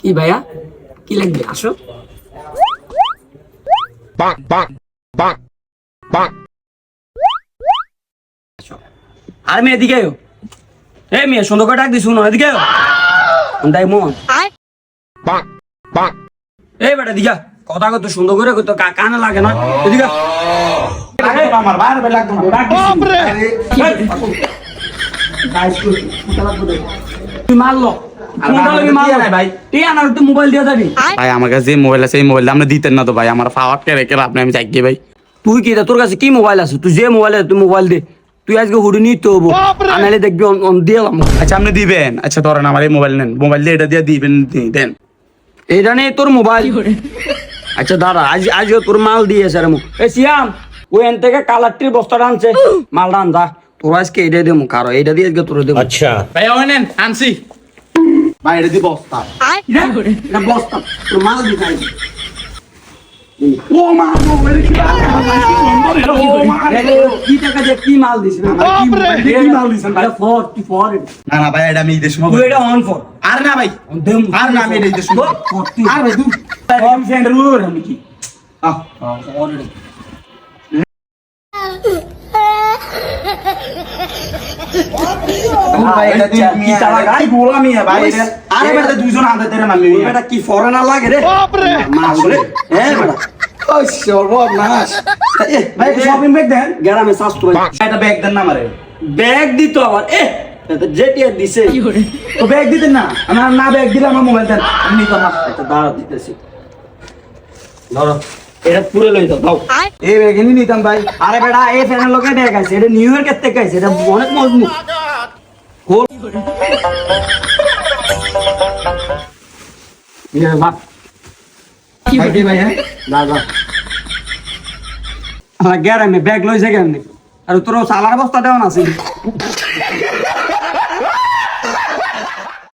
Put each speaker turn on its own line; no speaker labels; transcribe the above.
কি ভাইয়া কি লাগবে আসো আর মেয়ে এদিকে আয়ো এই মেয়ে সুন্দর করে ডাক দিস শুনো এদিকে আয়ো তাই মন এই বেটা দিঘা কথা কত সুন্দর করে কত কানে লাগে না এদিকে আমার বাইরে লাগতো না তুই মারলো মোবাইল দিয়ে যাবি
ভাই আমার কাছে যে মোবাইল আছে এই মোবাইলটা আপনি দিতেন না তো ভাই আমার পাওয়ার কে রেখে আপনি আমি চাইকি ভাই
তুই কি তোর কাছে কি মোবাইল আছে তুই যে মোবাইল আছে তুই মোবাইল দে তুই আজকে হুডি নিতে হবো আনালে দেখবি দিলাম
আচ্ছা আপনি দিবেন আচ্ছা ধরেন আমার এই মোবাইল নেন মোবাইল দিয়ে এটা দিয়ে দিবেন দেন
এটা নেই তোর মোবাইল আচ্ছা দাঁড়া আজকে তোর মাল দিয়েছে রে এই সিয়াম ওই এন থেকে কালারটির বস্তাটা আনছে মালটা আন যা তোর আজকে এটা দেবো কারো এটা দিয়ে আজকে তোর দেবো
আচ্ছা
ভাই ওই নেন আনছি ভাই এটা দি বস্তা
এটা বস্তা তোর মাল দিতে আইছে
ও মা মোবাইল
কি টাকা দিয়ে কি মাল দিছিস
কি মাল দিছেন ভাই না না ভাই এটা আমি এই দেশ
তুই এটা অন ফর
আর না ভাই আর না আমি এই দেশ আর ভাই তুই
কম সেন্টার ওর আমি কি
দুইজন হাতে ধরে নামি
এটা কি ফরেনার লাগে রে
আসলে
হ্যাঁ বেটা
সর্বনাশ
ভাই শপিং ব্যাগ দেন গ্রামে সাস্তো ভাই
এটা ব্যাগ দেন না আমারে
ব্যাগ দিত আবার এটা যেটি আর দিছে
তো ব্যাগ দিতেন না আমার না ব্যাগ দিলে আমার মোবাইল দেন আমি নিতাম না
এটা দাঁড়া দিতেছি ধরো এটা পুরো লই দাও
এই ব্যাগ নিতাম ভাই
আরে বেটা এই ফ্যানের লোকে ব্যাগ আছে এটা নিউ ইয়র্কের থেকে আছে এটা অনেক মজবুত খোল ইয়ে বাপ
কি ভাই হ্যাঁ
দাদা আমার গ্যারামে ব্যাগ লইছে কেন আর তোর সালার বস্তা দেওয়া আছে